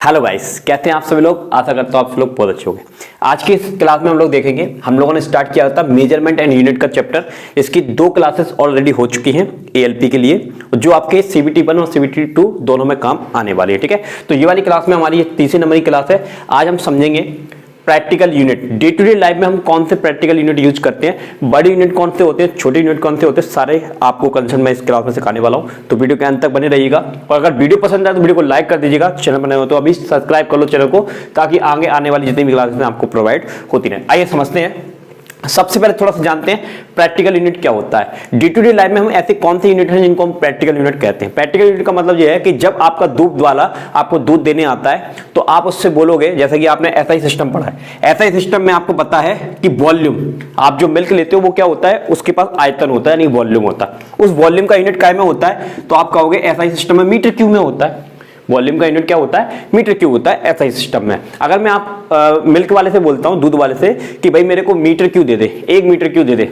Hello guys, कहते हैं आप सभी लोग। आशा करता हूँ आप लोग बहुत अच्छे होंगे। आज की इस क्लास में हम लोग देखेंगे, हम लोगों ने स्टार्ट किया था मेजरमेंट एंड यूनिट का चैप्टर। इसकी 2 क्लासेस ऑलरेडी हो चुकी हैं एएलपी के लिए, जो आपके सीबीटी 1 और सीबीटी 2 दोनों में काम आने वाली है। ठीक है, तो ये वाली क्लास में हमारी ये तीसरी नंबर की क्लास है। आज हम समझेंगे practical unit. Day to day life में हम कौन से प्रैक्टिकल यूनिट यूज करते हैं, बड़े यूनिट कौन से होते हैं, छोटे यूनिट कौन से होते हैं, सारे आपको कंसेप्ट मैं इस क्लास में सिखाने वाला हूं। तो वीडियो के अंत तक बने रहिएगा। और अगर वीडियो पसंद आए तो वीडियो को लाइक कर दीजिएगा। चैनल बने हो तो अभी सब्सक्राइब कर लो चैनल को, ताकि आगे आने वाली जितनी भी क्लासेस आपको प्रोवाइड होती रहे। आइए समझते हैं। सबसे पहले थोड़ा सा जानते हैं प्रैक्टिकल यूनिट क्या होता है। डे टू डे लाइफ में हम ऐसे कौन से यूनिट हैं जिनको हम प्रैक्टिकल यूनिट कहते हैं। प्रैक्टिकल यूनिट का मतलब यह है कि जब आपका दूध वाला आपको दूध देने आता है तो आप उससे बोलोगे, जैसे कि आपने एसआई सिस्टम पढ़ा है। एसआई सिस्टम में आपको पता है कि वॉल्यूम, आप जो मिल्क लेते हो वो क्या होता है, उसके पास आयतन होता है, यानी वॉल्यूम होता है। उस वॉल्यूम का यूनिट काय में होता है, तो आप कहोगे एसआई सिस्टम में मीटर क्यूब में होता है। वॉल्यूम का यूनिट क्या होता है, मीटर क्यूब होता है एसआई सिस्टम में। अगर मैं आप मिल्क वाले से बोलता हूं, दूध वाले से, कि भाई मेरे को मीटर क्यूब दे दे, 1 मीटर क्यूब दे दे,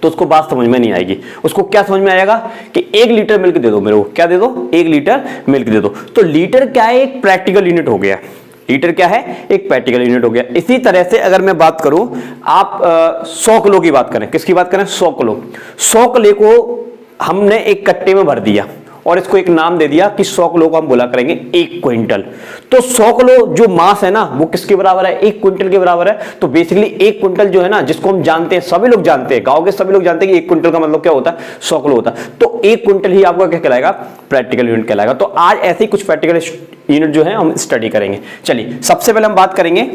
तो उसको बात समझ में नहीं आएगी। उसको क्या समझ में आएगा कि 1 लीटर मिल्क दे दो मेरे को। क्या दे दो, 1 लीटर मिल्क दे दो। तो लीटर क्या है, एक प्रैक्टिकल यूनिट हो गया। लीटर क्या है, एक प्रैक्टिकल यूनिट हो गया। इसी तरह से अगर मैं बात करूं, आप 100 किलो की बात करें, किसकी बात करें, 100 किलो। 100 किलो को हमने एक कट्टे में भर दिया और इसको एक नाम दे दिया कि 100 किलो को हम बोला करेंगे 1 क्विंटल। तो 100 किलो जो मास है ना, वो किसके बराबर है, 1 क्विंटल के बराबर है। तो बेसिकली 1 क्विंटल जो है ना, जिसको हम जानते हैं, सभी लोग जानते हैं, गांव के सभी लोग जानते हैं कि 1 क्विंटल का मतलब क्या होता है, 100 किलो होता है। तो 1 क्विंटल ही आपका क्या कहलाएगा, प्रैक्टिकल यूनिट कहलाएगा। तो आज ऐसे ही कुछ प्रैक्टिकल यूनिट जो है हम स्टडी करेंगे। चलिए, सबसे पहले हम बात करेंगे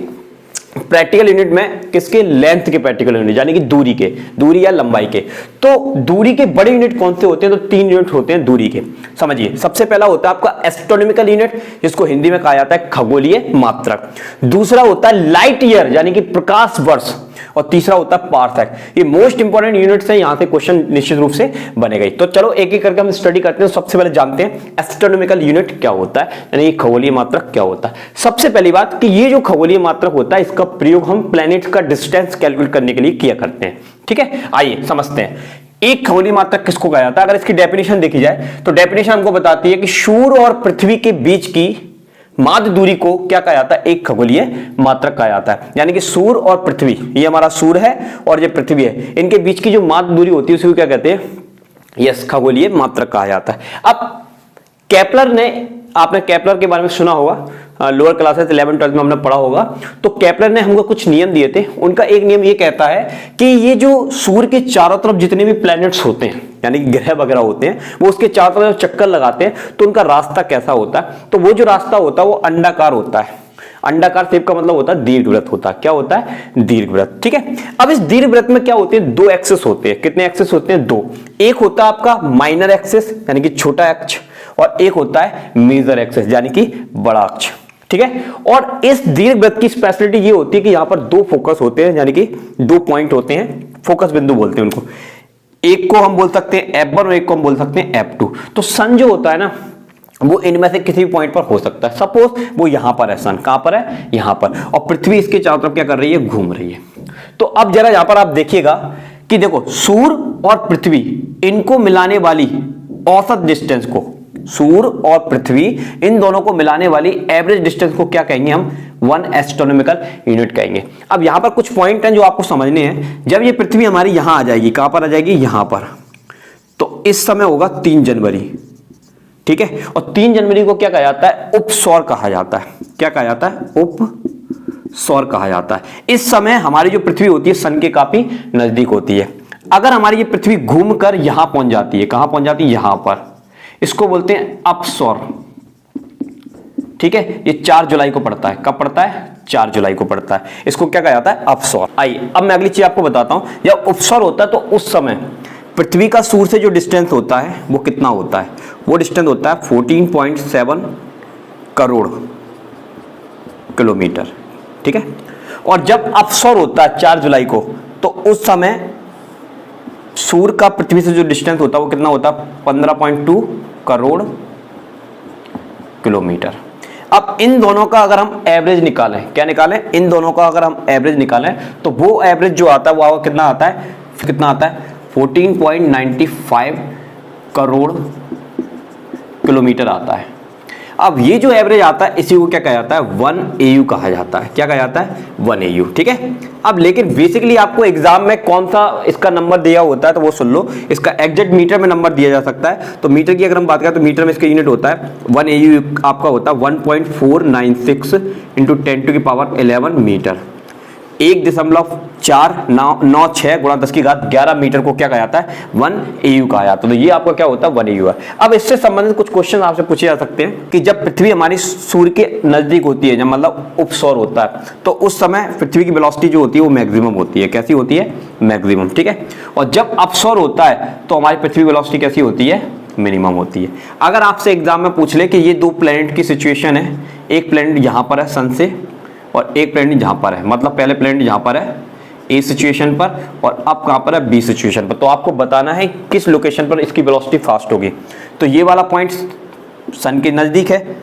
प्रैक्टिकल यूनिट में किसके, लेंथ के प्रैक्टिकल यूनिट, यानी कि दूरी के, दूरी या लंबाई के। तो दूरी के बड़े यूनिट कौन से होते हैं, तो 3 यूनिट होते हैं दूरी के। समझिए, सबसे पहला होता है आपका एस्ट्रोनॉमिकल यूनिट, जिसको हिंदी में कहा जाता है खगोलीय मात्रक। दूसरा होता है लाइट ईयर, यानी कि प्रकाश वर्ष। और तीसरा होता है पारसेक। ये मोस्ट इंपोर्टेंट यूनिट्स है, यहां से क्वेश्चन निश्चित रूप से बनेगा। तो चलो एक एक करके हम स्टडी करते हैं। सबसे पहले जानते हैं एस्ट्रोनॉमिकल यूनिट क्या होता है, यानी कि खगोलीय मात्रक क्या होता है। सबसे पहली बात कि ये जो खगोलीय मात्रक होता है, इसका प्रयोग हम प्लैनेट का डिस्टेंस कैलकुलेट करने के लिए किया करते हैं। ठीक है, आइए समझते हैं एक खगोलीय मात्रक किसको कहा जाता है। अगर इसकी डेफिनेशन देखी जाए तो डेफिनेशन हमको बताती है कि सूर्य और पृथ्वी के बीच की माध्य दूरी को क्या कहा जाता है, एक खगोलीय मात्रक कहा जाता है। यानी कि सूर्य और पृथ्वी, ये हमारा सूर्य है और ये पृथ्वी है, इनके बीच की जो माध्य दूरी होती है उसे क्या कहते हैं, यस, खगोलीय मात्रक कहा जाता है। अब केपलर ने, आपने केपलर के बारे में सुना होगा, लोअर क्लासेस 11 12 में हमने पढ़ा होगा। तो केपलर ने हमको कुछ नियम दिए थे। उनका एक नियम ये कहता है कि ये जो सूर्य के चारों तरफ जितने भी प्लैनेट्स होते हैं, यानी कि ग्रह वगैरह होते हैं, वो उसके चारों तरफ चक्कर लगाते हैं, तो उनका रास्ता कैसा होता है, तो वो जो रास्ता होता है वो अंडाकार होता है। अंडाकार शेप का मतलब होता है दीर्घवृत्त होता है। क्या होता है, दीर्घवृत्त। ठीक है, अब इस दीर्घवृत्त में क्या होते हैं, 2 एक्सिस होते हैं। कितने एक्सिस होते हैं, 2। एक होता है आपका माइनर एक्सिस, यानी कि छोटा अक्ष, और एक होता है मेजर एक्सिस, यानी कि बड़ा अक्ष। ठीक है, और इस दीर्घवृत्त की स्पेशलिटी ये होती है कि यहां पर 2 फोकस होते हैं, यानी कि 2 पॉइंट होते हैं, फोकस बिंदु बोलते हैं उनको। एक को हम बोल सकते हैं F1 और एक को हम बोल सकते हैं F2। तो सन जो होता है ना, वो इनमें से किसी भी पॉइंट पर हो सकता है। सपोज वो यहां पर है, सन कहां पर है, यहां पर, और पृथ्वी इसके चारों तरफ क्या कर रही है, घूम रही है। तो अब जरा यहां पर आप देखिएगा कि देखो, सूर्य और पृथ्वी, इनको मिलाने वाली औसत डिस्टेंस को, सूर्य और पृथ्वी इन दोनों को मिलाने वाली एवरेज डिस्टेंस को क्या कहेंगे हम, 1 एस्ट्रोनॉमिकल यूनिट कहेंगे। अब यहां पर कुछ पॉइंट हैं जो आपको समझने हैं। जब ये पृथ्वी हमारी यहां आ जाएगी, कहां पर आ जाएगी, यहां पर, तो इस समय होगा 3 जनवरी। ठीक है, और 3 जनवरी को क्या कहा जाता है, उपसौर कहा जाता है। क्या कहा जाता है, उपसौर कहा जाता है। इस समय हमारी जो पृथ्वी होती है सन के काफी नजदीक होती है। अगर हमारी ये पृथ्वी घूमकर यहां पहुंच जाती है, कहां पहुंच जाती है, यहां पर, इसको बोलते हैं अपसौर। ठीक है, ये 4 जुलाई को पड़ता है। कब पड़ता है, 4 जुलाई को पड़ता है। इसको क्या कहा जाता है, अपसौर। आइए अब मैं अगली चीज आपको बताता हूं। जब उपसौर होता है तो उस समय पृथ्वी का सूर्य से जो डिस्टेंस होता है वो कितना होता है, वो डिस्टेंस होता है 14.7 करोड़ किलोमीटर। ठीक है, और जब अपसौर होता है 4 जुलाई को, तो उस समय सूर्य का पृथ्वी से जो डिस्टेंस होता है वो कितना होता है, 15.2 करोड़ किलोमीटर। अब इन दोनों का अगर हम एवरेज निकालें, क्या निकालें, इन दोनों का अगर हम एवरेज निकालें, तो वो एवरेज जो आता है वो कितना आता है, 14.95 करोड़ किलोमीटर आता है। अब ये जो एवरेज आता है इसी को क्या कहा जाता है, 1 AU कहा जाता है। क्या कहा जाता है, 1 AU, ठीक है। अब लेकिन बेसिकली आपको एग्जाम में कौन सा इसका नंबर दिया होता है तो वो सुन लो। इसका एग्जैक्ट मीटर में नंबर दिया जा सकता है। तो मीटर की अगर हम बात करें तो मीटर में इसका यूनिट होता है 1 AU आपका होता है 1.496 इंटू 10⁻11 मीटर। 1.496 गुणा 10⁻11 मीटर को क्या कहा जाता है, 1 AU कहा जाता है। तो ये आपका क्या होता है, 1 AU है। अब इससे संबंधित कुछ क्वेश्चन आपसे पूछे जा सकते हैं कि जब पृथ्वी हमारी सूर्य के नजदीक होती है, जब मतलब उपसौर होता है, तो उस समय पृथ्वी की वेलोसिटी जो होती है वो मैक्सिमम होती है। कैसी होती है, मैक्सिमम, ठीक है। और जब अपसौर होता है तो हमारी पृथ्वी वेलोसिटी कैसी होती है, मिनिमम होती है। अगर आपसे एग्जाम में पूछ ले कि ये दो प्लेनेट की सिचुएशन है, एक प्लेनेट यहां पर है सन से और एक प्लेनेट जहां पर है, मतलब पहले प्लेनेट यहां पर है ए सिचुएशन पर और अब कहां पर है, बी सिचुएशन पर, तो आपको बताना है किस लोकेशन पर इसकी वेलोसिटी फास्ट होगी। तो ये वाला पॉइंट सन के नजदीक है,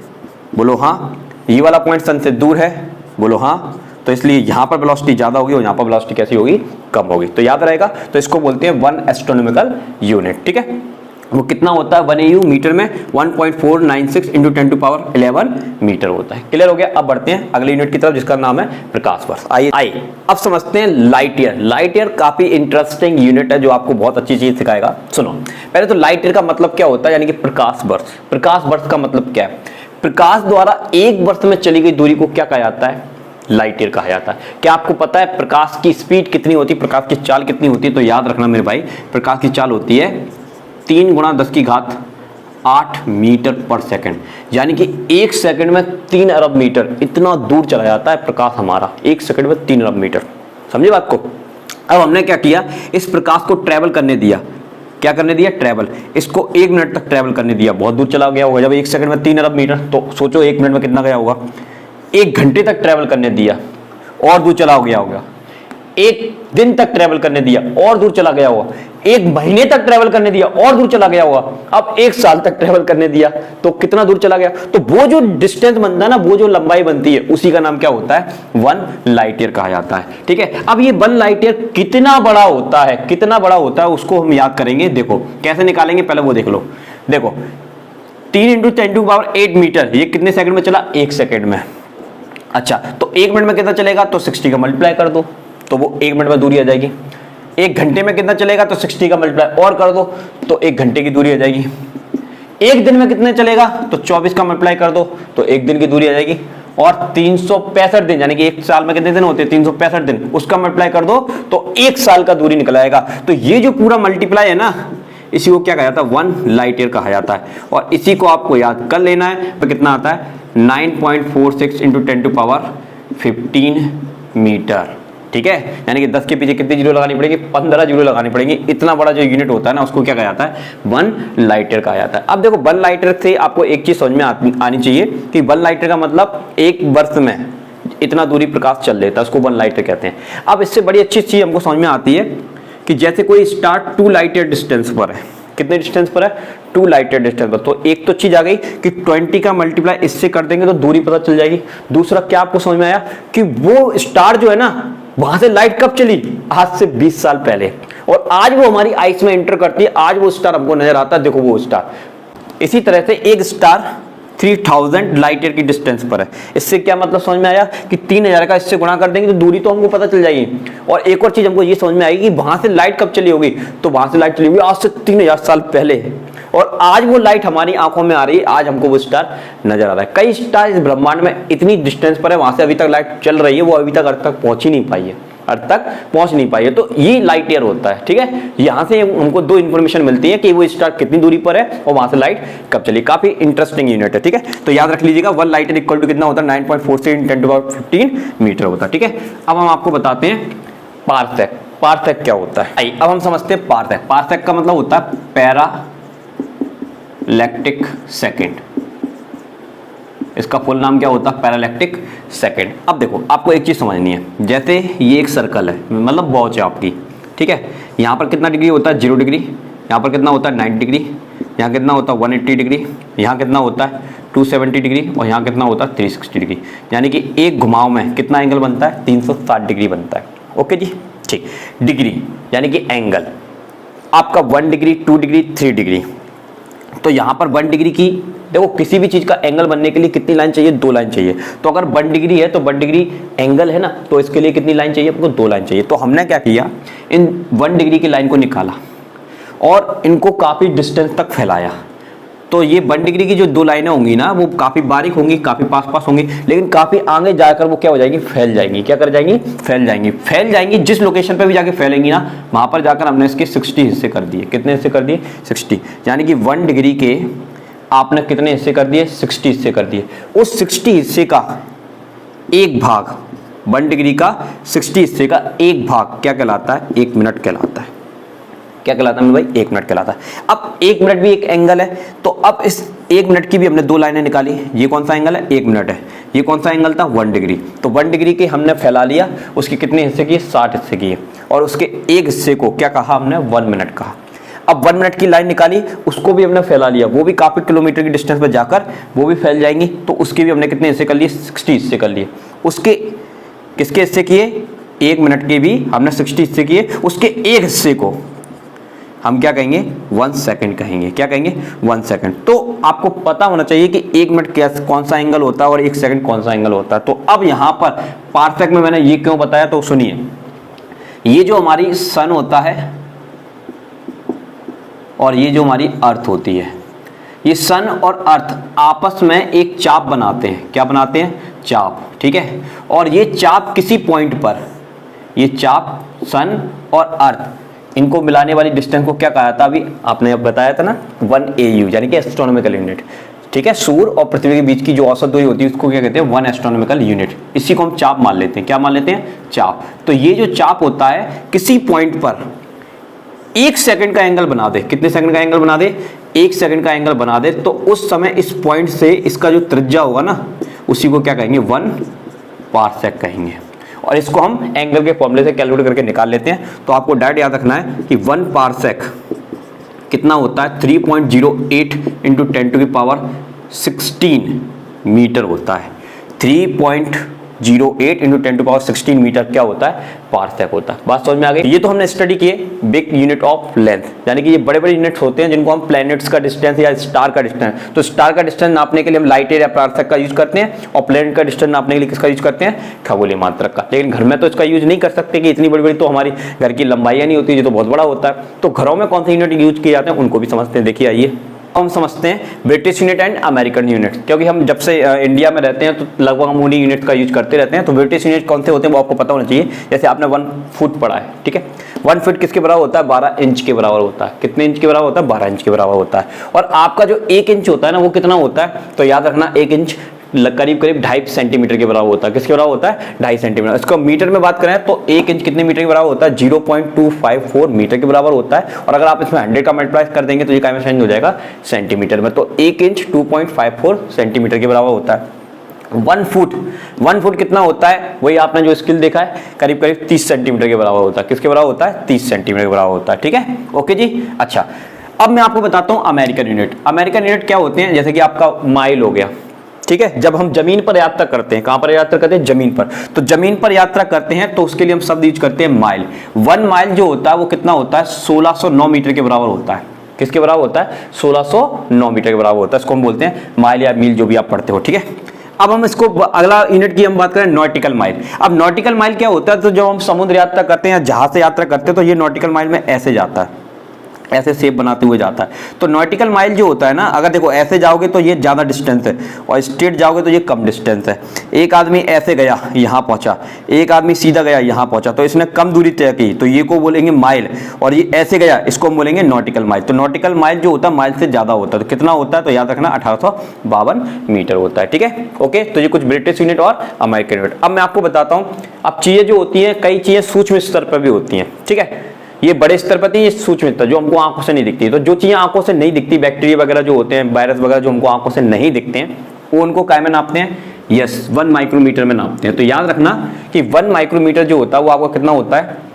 बोलो हाँ। ये वाला पॉइंट सन से दूर है, बोलो हाँ। तो इसलिए यहां पर वेलोसिटी ज्यादा होगी और यहां पर वेलोसिटी कैसी होगी, कम होगी। तो याद रहेगा, तो इसको बोलते हैं 1 एस्ट्रोनॉमिकल यूनिट, ठीक है। वो कितना होता है, 1 AU मीटर में 1.496 इंटू 10⁻11 मीटर होता है। क्लियर हो गया। अब बढ़ते हैं अगले यूनिट की तरफ जिसका नाम है प्रकाश वर्ष। आइए अब समझते हैं लाइट ईयर। लाइट ईयर काफी इंटरेस्टिंग यूनिट है जो आपको बहुत अच्छी चीज सिखाएगा। सुनो, पहले तो लाइट ईयर का मतलब क्या होता है, यानी कि प्रकाश वर्ष। प्रकाश वर्ष का मतलब क्या है, प्रकाश द्वारा एक वर्ष में चली गई दूरी को क्या कहा जाता है, लाइट ईयर कहा जाता है। क्या आपको पता है प्रकाश की स्पीड कितनी होती है, प्रकाश की चाल कितनी होती है? तो याद रखना मेरे भाई, प्रकाश की चाल होती है 3 × 10⁸ मीटर पर सेकंड, यानी कि 1 सेकंड में 3 अरब मीटर, इतना दूर चला जाता है प्रकाश हमारा, 1 सेकंड में 3 अरब मीटर। समझे बात को। अब हमने क्या किया, इस प्रकाश को ट्रेवल करने दिया। क्या करने दिया, ट्रेवल। इसको 1 मिनट तक ट्रेवल करने दिया, बहुत दूर चला गया होगा। जब 1 सेकंड में 3 अरब मीटर, तो सोचो 1 मिनट में कितना गया होगा। 1 घंटे तक ट्रेवल करने दिया और दूर चला गया होगा। 1 दिन तक ट्रेवल करने दिया और दूर चला गया होगा। 1 महीने तक ट्रेवल करने दिया और दूर चला गया होगा। अब 1 साल तक ट्रेवल करने दिया तो कितना दूर चला गया। तो वो जो डिस्टेंस बनता है ना, वो जो लंबाई बनती है, उसी का नाम क्या होता है, 1 लाइट ईयर कहा जाता है, ठीक है। अब ये 1 लाइट ईयर कितना बड़ा होता है, कितना बड़ा होता है उसको हम याद करेंगे। देखो कैसे निकालेंगे, पहले वो देख लो। देखो 3 × 10⁸ मीटर, ये कितने सेकंड में चला, 1 सेकंड में। अच्छा, तो 1 मिनट में कितना चलेगा, तो 60 का मल्टीप्लाई कर दो तो वो 1 मिनट में दूरी आ जाएगी। 1 घंटे में कितना चलेगा, तो 60 का मल्टीप्लाई और कर दो तो 1 घंटे की दूरी आ जाएगी। 1 दिन में कितने चलेगा, तो 24 का मल्टीप्लाई कर दो तो 1 दिन की दूरी आ जाएगी। और 365 दिन, यानी कि 1 साल में कितने दिन होते हैं, 365 दिन, उसका मल्टीप्लाई कर दो तो 1 साल का दूरी निकल आएगा। तो ये जो पूरा मल्टीप्लाई है ना, इसी को क्या कहा जाता है, 1 लाइट ईयर कहा जाता है। और इसी को आपको याद कर लेना है। तो कितना आता है, 9.46 इंटू 10⁻15 मीटर, ठीक है। यानी कि 10 के पीछे कितनी जीरो लगानी पड़ेगी, 15 जीरो लगानी पड़ेगी। इतना बड़ा जो यूनिट होता है ना, उसको क्या कहा जाता है, 1 लाइट ईयर कहा जाता है। अब देखो 1 लाइट ईयर से आपको एक चीज समझ में आनी चाहिए कि 1 लाइट ईयर का मतलब 1 वर्ष में इतना दूरी प्रकाश चल लेता है, उसको 1 लाइट ईयर कहते हैं। अब इससे बड़ी अच्छी चीज हमको समझ में आती है कि जैसे कोई स्टार 2 लाइट ईयर डिस्टेंस पर है। कितने डिस्टेंस पर है, 2 लाइट ईयर डिस्टेंस पर। तो एक तो चीज आ गई कि 20 का मल्टीप्लाई इससे कर देंगे तो दूरी पता चल जाएगी। दूसरा क्या आपको समझ में आया कि वो स्टार जो है ना, वहां से लाइट कब चली, आज से 20 साल पहले, और आज वो हमारी आइस में एंटर करती है, आज वो स्टार हमको नजर आता है। देखो वो स्टार। इसी तरह से एक स्टार 3000 लाइट ईयर की डिस्टेंस पर है। इससे क्या मतलब समझ में आया कि 3000 का इससे गुणा कर देंगे तो दूरी तो हमको पता चल जाएगी। और एक और चीज हमको ये समझ में आएगी कि वहां से लाइट कब चली होगी, तो वहां से लाइट चली होगी आज से 3000 साल पहले, और आज वो लाइट हमारी आंखों में आ रही है, आज हमको वो स्टार नजर आ रहा है। कई स्टार इस ब्रह्मांड में इतनी डिस्टेंस पर है, वहां से अभी तक लाइट चल रही है, वो अभी तक अर्थ तक पहुंच ही नहीं पाई है, अर्थ तक पहुंच नहीं पाई है। तो ये लाइट ईयर होता है, ठीक है। यहां से हमको 2 इंफॉर्मेशन मिलती है कि वो स्टार कितनी दूरी पर है और वहां से लाइट कब चली। काफी इंटरेस्टिंग यूनिट है, ठीक है। तो याद रख लीजिएगा 1 लाइट ईयर इक्वल टू कितना होता है, 9.46 × 10⁻15 मीटर होता है, ठीक है। अब हम आपको बताते हैं पारसेक। पारसेक क्या होता है, आइए अब हम समझते हैं पारसेक। पारसेक का मतलब होता है पैरालैक्टिक सेकेंड। इसका फुल नाम क्या होता है, पैरालैक्टिक सेकेंड। अब देखो आपको एक चीज समझनी है, जैसे ये एक सर्कल है, मतलब वॉच है आपकी, ठीक है। यहाँ पर कितना डिग्री होता है, 0 डिग्री। यहाँ पर कितना होता है, 90 डिग्री। यहाँ कितना होता है, 180 डिग्री। यहाँ कितना होता है, 270 डिग्री। और यहाँ कितना होता है, 360 डिग्री। यानी कि एक घुमाव में कितना एंगल बनता है, 360 डिग्री बनता है। ओके जी, ठीक। डिग्री यानी कि एंगल आपका 1 डिग्री, 2 डिग्री, 3 डिग्री, तो यहाँ पर 1 डिग्री की, देखो किसी भी चीज का एंगल बनने के लिए कितनी लाइन चाहिए, 2 लाइन चाहिए। तो अगर 1 डिग्री है तो 1 डिग्री एंगल है ना, तो इसके लिए कितनी लाइन चाहिए आपको, 2 लाइन चाहिए। तो हमने क्या किया, इन 1 डिग्री की लाइन को निकाला और इनको काफी डिस्टेंस तक फैलाया। तो ये 1 डिग्री की जो 2 लाइनें होंगी ना, वो काफी बारीक होंगी, काफी पास होंगी, लेकिन काफी आगे जाकर वो क्या हो जाएगी, फैल जाएंगी। क्या कर जाएंगी, फैल जाएंगी। जिस लोकेशन पे भी जाके फैलेंगी ना, वहां पर जाकर हमने इसके 60 हिस्से कर दिए। कितने हिस्से कर दिए, 60। यानी कि 1 डिग्री के आपने कितने हिस्से कर दिए, 60 हिस्से कर दिए। उस 60 हिस्से का एक भाग, 1 डिग्री का 60 हिस्से का एक भाग क्या कहलाता है, 1 मिनट कहलाता है। क्या कहलाता है भाई, 1 मिनट कहलाता है। अब 1 मिनट भी एक एंगल है, तो अब इस 1 मिनट की भी हमने 2 लाइनें निकाली। ये कौन सा एंगल है, 1 मिनट है। ये कौन सा एंगल था, 1 डिग्री। तो 1 डिग्री के हमने फैला लिया, उसके कितने हिस्से किए, 60 हिस्से किए, और उसके एक हिस्से को क्या कहा हमने, 1 मिनट कहा। अब 1 मिनट की लाइन निकाली, उसको भी हमने फैला लिया, वो भी काफी किलोमीटर की डिस्टेंस पर जाकर वो भी फैल जाएंगी। तो उसके भी हमने कितने हिस्से कर लिए, 60 हिस्से कर लिए। उसके किसके हिस्से किए, 1 मिनट के भी हमने 60 हिस्से किए। उसके एक हिस्से को हम क्या कहेंगे, 1 सेकंड कहेंगे। क्या कहेंगे, 1 सेकंड। तो आपको पता होना चाहिए कि 1 मिनट कौन सा एंगल होता है और 1 सेकंड कौन सा एंगल होता है। तो अब यहां पर पारसेक में मैंने ये क्यों बताया, तो सुनिए, ये जो हमारी सन होता है और ये जो हमारी अर्थ होती है, ये सन और अर्थ आपस में एक चाप बनाते हैं। क्या बनाते हैं, चाप, ठीक है। और ये चाप किसी पॉइंट पर, ये चाप सन और अर्थ, इनको मिलाने वाली डिस्टेंस को क्या कहा था, अभी आपने अब बताया था ना, 1 AU, यानी कि एस्ट्रोनॉमिकल यूनिट, ठीक है। सूर्य और पृथ्वी के बीच की जो औसत दूरी होती है उसको क्या कहते हैं, 1 एस्ट्रोनॉमिकल यूनिट। इसी को हम चाप मान लेते हैं। क्या मान लेते हैं, चाप। तो ये जो चाप होता है, किसी पॉइंट पर 1 सेकंड का एंगल बना दे। कितने सेकंड का एंगल बना दे, 1 सेकंड का एंगल बना दे, तो उस समय इस पॉइंट से इसका जो त्रिज्या होगा ना, उसी को क्या कहेंगे, 1 पारसेक कहेंगे। और इसको हम एंगल के फॉर्मूले से कैलकुलेट करके निकाल लेते हैं। तो आपको डायरेक्ट याद रखना है कि 1 पारसेक कितना होता है, 3.08 इंटू 10⁻16 मीटर होता है। 3.08 इंटू 10⁻16 मीटर क्या होता है, पारसेक होता है। बात समझ में आ गई। ये तो हमने स्टडी किए बिग यूनिट ऑफ लेंथ, यानी कि ये बड़े बड़े यूनिट्स होते हैं जिनको हम प्लैनेट्स का डिस्टेंस या स्टार का डिस्टेंस। तो स्टार का डिस्टेंस नापने के लिए हम लाइट ईयर या पारसेक का यूज करते हैं, और प्लैनेट का डिस्टेंस नापने के लिए किसका यूज करते हैं, खगोलीय मात्रक का। लेकिन घर में तो इसका यूज नहीं कर सकते कि इतनी बड़ी बड़ी तो हमारी घर की लंबाइयां नहीं होती, ये तो बहुत बड़ा होता है। तो घरों में कौन से यूनिट यूज किए जाते हैं उनको भी समझते हैं। देखिए आइए, हम समझते हैं British unit and American unit, क्योंकि हम जब से इंडिया में रहते हैं तो लगभग हम उन्हीं यूनिट का यूज करते रहते हैं। तो ब्रिटिश यूनिट कौन से होते हैं वो आपको पता होना चाहिए। जैसे आपने 1 फुट पढ़ा है, ठीक है। 1 फुट किसके बराबर होता है, 12 इंच के बराबर होता है। कितने इंच के बराबर होता है, 12 इंच के बराबर होता है। और आपका जो 1 इंच होता है ना, वो कितना होता है, तो याद रखना 1 इंच करीब 2.5 सेंटीमीटर के बराबर होता है। किसके बराबर होता है, 2.5 सेंटीमीटर। इसको मीटर में बात करें तो 1 इंच कितने मीटर के बराबर होता है, 0.254 मीटर के बराबर होता है। और अगर आप इसमें 100 का मल्टीप्लाई कर देंगे तो ये क्या में चेंज हो जाएगा, सेंटीमीटर में। तो 1 इंच 2.54 सेंटीमीटर के बराबर होता है। 1 फुट कितना होता है, वही आपने जो स्किल देखा है, करीब 30 सेंटीमीटर के बराबर होता है। किसके बराबर होता है, 30 सेंटीमीटर के बराबर होता है, ठीक है। ओके जी। अच्छा, अब मैं आपको बताता हूं अमेरिकन यूनिट। अमेरिकन यूनिट क्या होते हैं, जैसे कि आपका माइल हो गया, ठीक है। जब हम जमीन पर यात्रा करते हैं, कहां पर यात्रा करते हैं, जमीन पर, तो जमीन पर यात्रा करते हैं तो उसके लिए हम शब्द यूज करते हैं माइल। 1 माइल जो होता है वो कितना होता है, 1609 मीटर के बराबर होता है। किसके बराबर होता है, 1609 मीटर के बराबर होता है। इसको हम बोलते हैं माइल या मील, जो भी आप पढ़ते हो, ठीक है। अब हम इसको अगला यूनिट की हम बात करें, नॉटिकल माइल। अब नॉटिकल माइल क्या होता है, तो जब हम समुद्र यात्रा करते हैं या जहाज से यात्रा करते हैं तो ये नॉटिकल माइल में ऐसे जाता है, ऐसे शेप बनाते हुए जाता है। तो नॉटिकल माइल जो होता है ना, अगर देखो ऐसे जाओगे तो ये ज़्यादा डिस्टेंस है, और स्ट्रेट जाओगे तो ये कम डिस्टेंस है। एक आदमी ऐसे गया यहाँ पहुँचा, एक आदमी सीधा गया यहाँ पहुँचा, तो इसने कम दूरी तय की, तो ये को बोलेंगे माइल। और ये ऐसे गया, इसको हम बोलेंगे नॉटिकल माइल। तो नॉटिकल माइल जो होता है माइल से ज़्यादा होता है। तो कितना होता है, तो याद रखना 1852 मीटर होता है, ठीक है। ओके, तो ये कुछ ब्रिटिश यूनिट और अमेरिकन यूनिट। अब मैं आपको बताता हूँ, अब चीज़ें जो होती हैं, कई चीज़ें सूक्ष्म स्तर पर भी होती हैं, ठीक है। ये बड़े स्तर पर थी, ये सूक्ष्म स्तर जो हमको आंखों से नहीं दिखती। तो जो चीजें आंखों से नहीं दिखती, बैक्टीरिया वगैरह जो होते हैं, वायरस वगैरह जो हमको आंखों से नहीं दिखते हैं, वो उनको क्या में नापते हैं, यस 1 माइक्रोमीटर में नापते हैं। तो याद रखना कि 1 माइक्रोमीटर जो होता है वो आपका कितना होता है,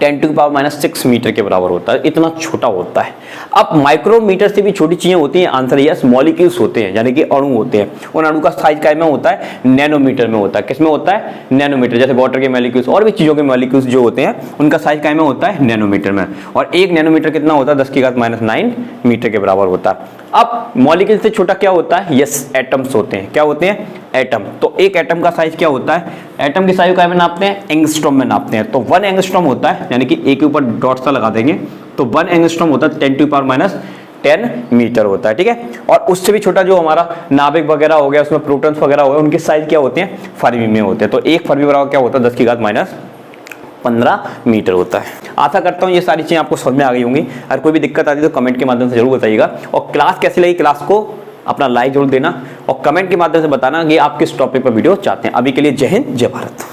10⁻⁻6 मीटर के बराबर होता है। इतना छोटा होता है। अब माइक्रोमीटर से भी छोटी चीजें होती हैं, आंसर यस, मॉलिक्यूल्स होते हैं, यानी कि अणु होते हैं। उन अणु का साइज क्या में होता है, नैनोमीटर में होता है। किसमें होता है, नैनोमीटर। जैसे वाटर के मॉलिक्यूल्स और भी चीजों के मॉलिक्यूल्स जो होते हैं, उनका साइज क्या में होता है, नैनोमीटर में। और 1 नैनोमीटर कितना होता है, 10⁻⁹ मीटर के बराबर होता है। अब मॉलिक्यूल से छोटा क्या होता है? यस, एटम्स होते हैं। क्या होते हैं? एटम। तो एक एटम का साइज क्या होता है? एटम की साइज को नापते हैं, एंगस्ट्रॉम में नापते हैं। तो 1 एंगस्ट्रॉम होता है, यानी कि एक के ऊपर डॉट सा लगा देंगे, तो 1 एंगस्ट्रॉम होता है 10⁻⁻10 मीटर होता है, ठीक है। और उससे भी छोटा जो हमारा नाभिक वगैरह हो गया, उसमें प्रोटॉन्स वगैरह हो गए, उनके साइज क्या होते हैं? फर्मी में होते हैं। तो एक फर्मी बराबर क्या होता है? 10⁻15 मीटर होता है। आशा करता हूँ ये सारी चीजें आपको समझ में आ गई होंगी। अगर कोई भी दिक्कत आती है तो कमेंट के माध्यम से जरूर बताइएगा, और क्लास कैसी लगी क्लास को अपना लाइक जरूर देना, और कमेंट के माध्यम से बताना कि आप किस टॉपिक पर वीडियो चाहते हैं। अभी के लिए जय हिंद, जय भारत।